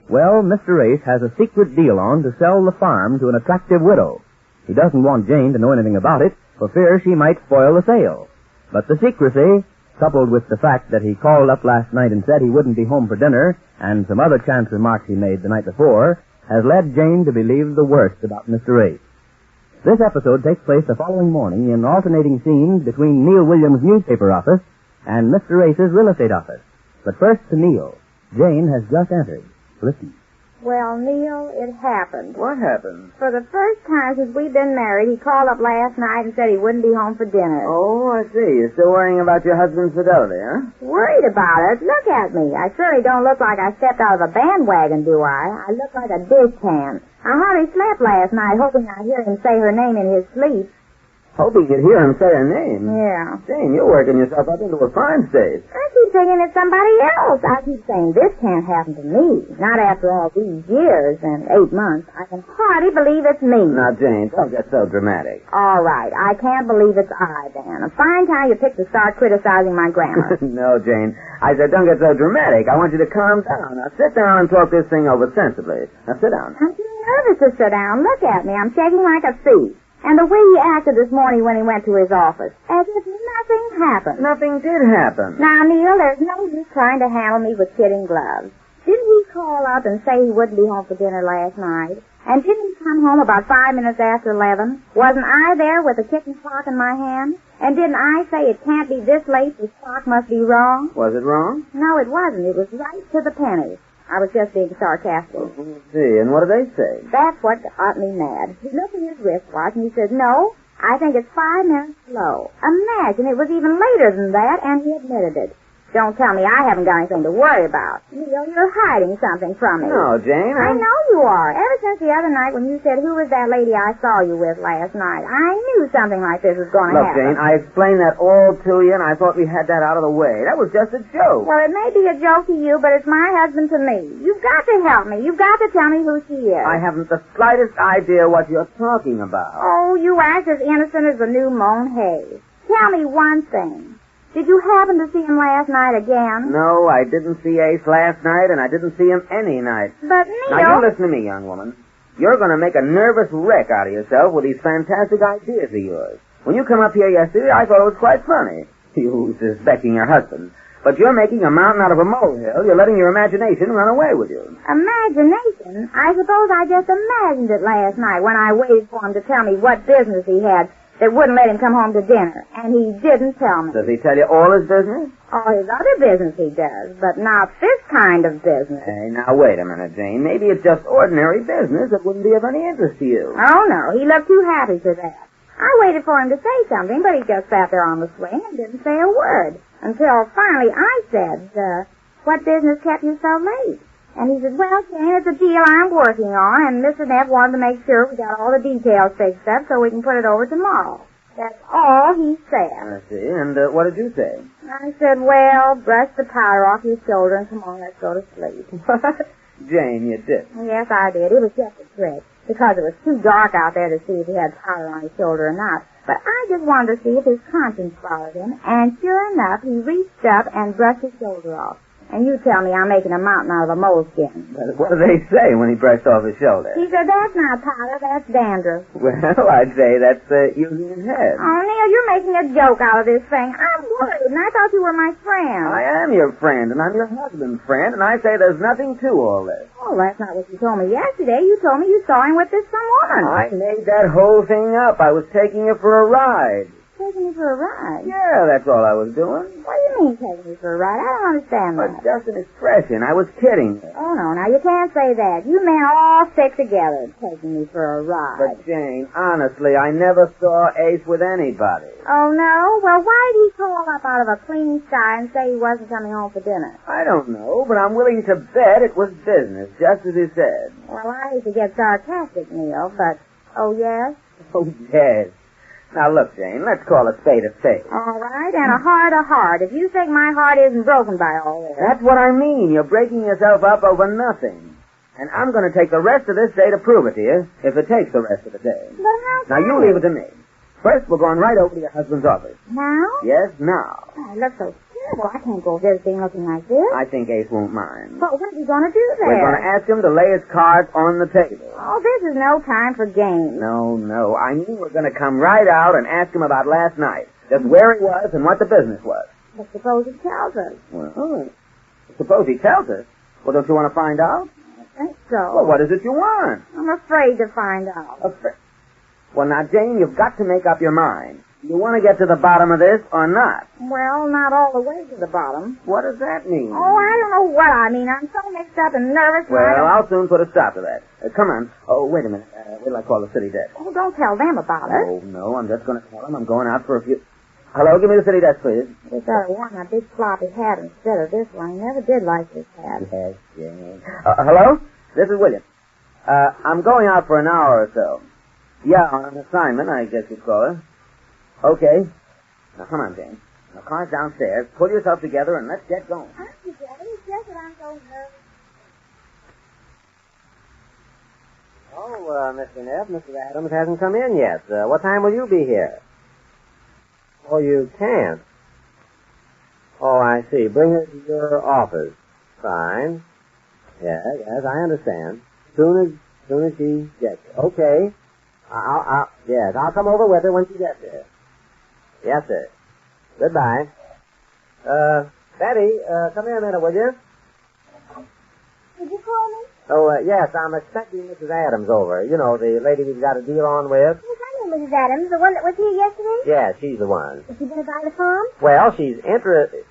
Well, Mr. Ace has a secret deal on to sell the farm to an attractive widow. He doesn't want Jane to know anything about it, for fear she might spoil the sale. But the secrecy, coupled with the fact that he called up last night and said he wouldn't be home for dinner, and some other chance remarks he made the night before, has led Jane to believe the worst about Mr. Ace. This episode takes place the following morning in alternating scenes between Neil Williams' newspaper office and Mr. Ace's real estate office. But first to Neil. Jane has just entered. Listen. Well, Neil, it happened. What happened? For the first time since we've been married, he called up last night and said he wouldn't be home for dinner. Oh, I see. You're still worrying about your husband's fidelity, huh? Worried about it? Look at me. I certainly don't look like I stepped out of a bandwagon, do I? I look like a dish can. I hardly slept last night, hoping I'd hear him say her name in his sleep. Hoping you'd hear him say her name. Yeah. Jane, you're working yourself up into a fine state. I keep thinking it's somebody else. I keep saying this can't happen to me. Not after all these years and 8 months. I can hardly believe it's me. Now, Jane, don't get so dramatic. All right. I can't believe it's I, then. A fine time you picked to start criticizing my grammar. No, Jane. I said don't get so dramatic. I want you to calm down. Now, sit down and talk this thing over sensibly. Now, sit down. I'm too nervous to sit down. Look at me. I'm shaking like a thief. And the way he acted this morning when he went to his office, as if nothing happened. Nothing did happen. Now, Neil, there's no use trying to handle me with kid and gloves. Didn't he call up and say he wouldn't be home for dinner last night? And didn't he come home about 5 minutes after 11? Wasn't I there with the kitchen clock in my hand? And didn't I say it can't be this late, the clock must be wrong? Was it wrong? No, it wasn't. It was right to the penny. I was just being sarcastic. Let's see, and what did they say? That's what got me mad. He looked at his wristwatch and he said, no, I think it's 5 minutes slow. Imagine, it was even later than that, and he admitted it. Don't tell me I haven't got anything to worry about. Neil, you're hiding something from me. No, Jane, I know you are. Ever since the other night when you said, who was that lady I saw you with last night, I knew something like this was going to happen. Look, Jane, I explained that all to you, and I thought we had that out of the way. That was just a joke. Well, it may be a joke to you, but it's my husband to me. You've got to help me. You've got to tell me who she is. I haven't the slightest idea what you're talking about. Oh, you act as innocent as the new mown hay. Tell me one thing. Did you happen to see him last night again? No, I didn't see Ace last night, and I didn't see him any night. But, Neil... Now, you listen to me, young woman. You're going to make a nervous wreck out of yourself with these fantastic ideas of yours. When you come up here yesterday, I thought it was quite funny. You suspecting your husband. But you're making a mountain out of a molehill. You're letting your imagination run away with you. Imagination? I suppose I just imagined it last night when I waited for him to tell me what business he had that wouldn't let him come home to dinner. And he didn't tell me. Does he tell you all his business? All his other business he does, but not this kind of business. Hey, now wait a minute, Jane. Maybe it's just ordinary business that wouldn't be of any interest to you. Oh, no. He looked too happy for that. I waited for him to say something, but he just sat there on the swing and didn't say a word. Until finally I said, what business kept you so late? And he said, well, Jane, it's a deal I'm working on, and Mr. Neff wanted to make sure we got all the details fixed up so we can put it over tomorrow. That's all he said. I see. And what did you say? I said, well, brush the powder off your shoulder and come on, let's go to sleep. What? Jane, you did. Yes, I did. It was just a trick, because it was too dark out there to see if he had powder on his shoulder or not. But I just wanted to see if his conscience bothered him, and sure enough, he reached up and brushed his shoulder off. And you tell me I'm making a mountain out of a moleskin. What do they say when he brushed off his shoulder? He said, that's not powder, that's dandruff. Well, I'd say that's using his head. Oh, Neil, you're making a joke out of this thing. I'm worried, and I thought you were my friend. I am your friend, and I'm your husband's friend, and I say there's nothing to all this. Oh, that's not what you told me yesterday. You told me you saw him with this some woman. I made that whole thing up. I was taking you for a ride. Taking me for a ride? Yeah, that's all I was doing. What do you mean, taking me for a ride? I don't understand that. But just an expression. I was kidding you. Oh, no, now you can't say that. You men all stick together, taking me for a ride. But, Jane, honestly, I never saw Ace with anybody. Oh, no? Well, why did he call up out of a clean sky and say he wasn't coming home for dinner? I don't know, but I'm willing to bet it was business, just as he said. Well, I hate to get sarcastic, Neil, but, oh, yes? Oh, yes. Now, look, Jane, let's call a spade a spade. All right, and a heart. If you think my heart isn't broken by all this. That's what I mean. You're breaking yourself up over nothing. And I'm going to take the rest of this day to prove it to you, if it takes the rest of the day. But how Now, you leave it to me. First, we're going right over to your husband's office. Now? Yes, now. Oh, it looks so Well, I can't go visiting looking like this. I think Ace won't mind. But what are you going to do there? We're going to ask him to lay his cards on the table. Oh, this is no time for games. No. I mean, we're going to come right out and ask him about last night. Just where he was and what the business was. But suppose he tells us. Well, suppose he tells us. Well, don't you want to find out? I think so. Well, what is it you want? I'm afraid to find out. Well, now, Jane, you've got to make up your mind. Do you want to get to the bottom of this or not? Well, not all the way to the bottom. What does that mean? Oh, I don't know what I mean. I'm so mixed up and nervous. Well, I'll soon put a stop to that. Come on. Oh, wait a minute. Wait till I call the city desk. Oh, don't tell them about it. Oh, no, I'm just going to tell them I'm going out for a few... Hello, give me the city desk, please. We better want a big floppy hat instead of this one. I never did like this hat. Yes, Jane. Hello? This is William. I'm going out for an hour or so. Yeah, on an assignment, I guess you'd call it. Okay. Now, come on, Jane. The car's downstairs. Pull yourself together and let's get going. I'm together. It's just that I'm so nervous. Oh, Mr. Neff, Mrs. Adams hasn't come in yet. What time will you be here? Oh, you can't. Oh, I see. Bring her to your office. Fine. Yes, I understand. Soon as she gets here. Okay. I'll come over with her when she gets here. Yes, sir. Goodbye. Betty, come here a minute, will you? Did you call me? Oh, yes, I'm expecting Mrs. Adams over. You know, the lady we've got a deal on with. Yes, I know Mrs. Adams, the one that was here yesterday. Yeah, she's the one. Is she going to buy the farm? Well, she's interested...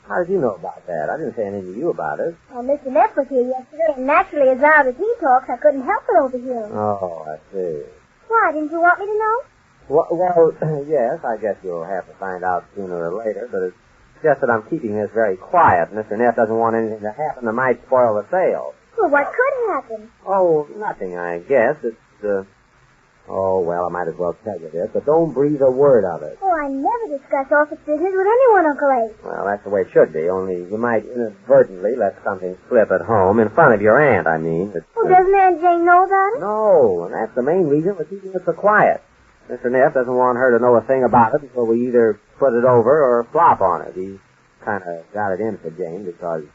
how did you know about that? I didn't say anything to you about it. Well, Mr. Neff was here yesterday, and naturally, as loud as he talks, I couldn't help it over here. Oh, I see. Why, didn't you want me to know? Well, yes, I guess you'll have to find out sooner or later, but it's just that I'm keeping this very quiet. Mr. Neff doesn't want anything to happen that might spoil the sale. Well, what could happen? Oh, nothing, I guess. It's, oh, well, I might as well tell you this, but don't breathe a word of it. Oh, I never discuss office business with anyone, Uncle Ace. Well, that's the way it should be, only you might inadvertently let something slip at home, in front of your aunt, I mean. Oh, doesn't Aunt Jane know about it? No, and that's the main reason we're keeping it so quiet. Mr. Neff doesn't want her to know a thing about it until we either put it over or flop on it. He's kind of got it in for Jane because,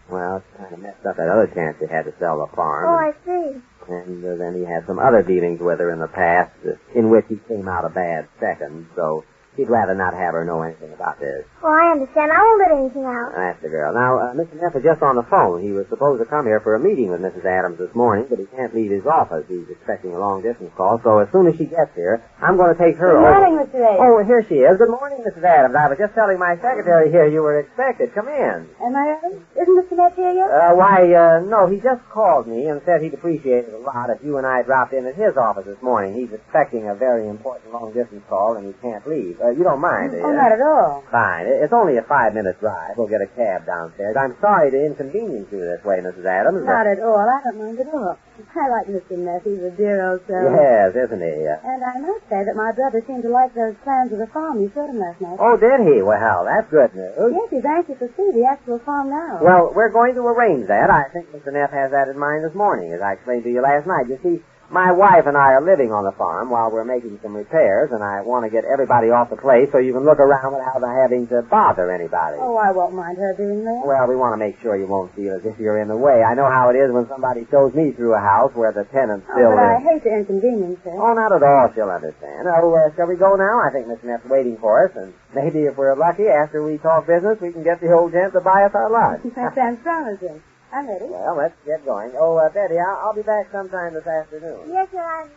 well, it's kind of messed up that other chance he had to sell the farm. Oh, I see. And then he had some other dealings with her in the past in which he came out a bad second, so he'd rather not have her know anything about this. Oh, I understand. I won't let anything out. That's the girl. Now, Mr. Neff is just on the phone. He was supposed to come here for a meeting with Mrs. Adams this morning, but he can't leave his office. He's expecting a long-distance call, so as soon as she gets here, I'm going to take her over. Good morning, Mr. Ace. Oh, here she is. Good morning, Mrs. Adams. I was just telling my secretary here you were expected. Come in. Am I right? Isn't Mr. Neff here yet? No, he just called me and said he'd appreciate it a lot if you and I dropped in at his office this morning. He's expecting a very important long-distance call, and he can't leave. You don't mind, do you? Oh, not at all. Fine. It's only a 5-minute drive. We'll get a cab downstairs. I'm sorry to inconvenience you this way, Mrs. Adams. Not at all. I don't mind at all. I like Mr. Neff. He's a dear old fellow. Yes, isn't he? And I must say that my brother seemed to like those plans of the farm you showed him last night. Oh, did he? Well, that's good news. Yes, he's anxious to see the actual farm now. Well, we're going to arrange that. I think Mr. Neff has that in mind this morning, as I explained to you last night. You see, my wife and I are living on the farm while we're making some repairs, and I want to get everybody off the place so you can look around without having to bother anybody. Oh, I won't mind her doing that. Well, we want to make sure you won't feel as if you're in the way. I know how it is when somebody shows me through a house where the tenant's still but in. I hate to inconvenience her. Oh, not at all. She'll understand. Oh, shall we go now? I think Mr. Neff's waiting for us, and maybe if we're lucky, after we talk business, we can get the old gent to buy us our lunch. That sounds promising. I'm ready. Well, let's get going. Oh, Betty, I'll be back sometime this afternoon. Yes, sir.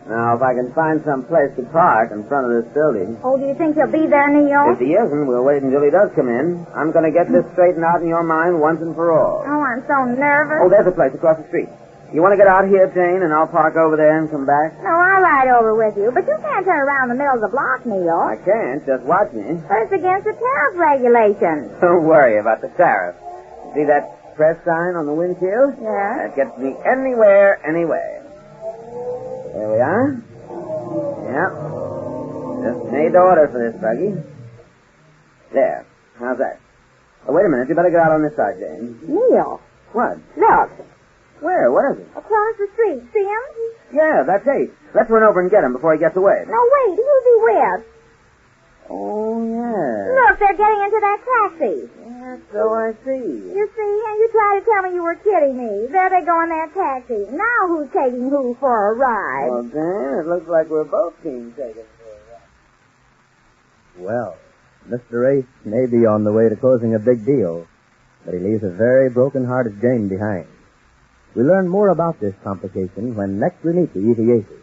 Now, if I can find some place to park in front of this building. Oh, do you think he'll be there, Neil? If he isn't, we'll wait until he does come in. I'm going to get this straightened out in your mind once and for all. Oh, I'm so nervous. Oh, there's a place across the street. You want to get out here, Jane, and I'll park over there and come back? No, I'll ride over with you, but you can't turn around the middle of the block, Neil. I can't. Just watch me. But it's against the tariff regulations. Don't worry about the tariff. See that press sign on the windshield? Yeah. That gets me anywhere, anyway. There we are. Yep. Just made to order for this buggy. There. How's that? Oh, wait a minute. You better get out on this side, Jane. Neil. What? Look. Where? What is it? Across the street. See him? Yeah, that's Ace. Let's run over and get him before he gets away. No, wait. Who's he with? Oh, yeah. Look, they're getting into that taxi. Yeah, so I see. You see, and you tried to tell me you were kidding me. There they go in that taxi. Now who's taking who for a ride? Well, Dan, it looks like we're both being taken for a ride. Well, Mr. Ace may be on the way to closing a big deal, but he leaves a very broken-hearted Jane behind. We learn more about this complication when next we meet the Easy Aces.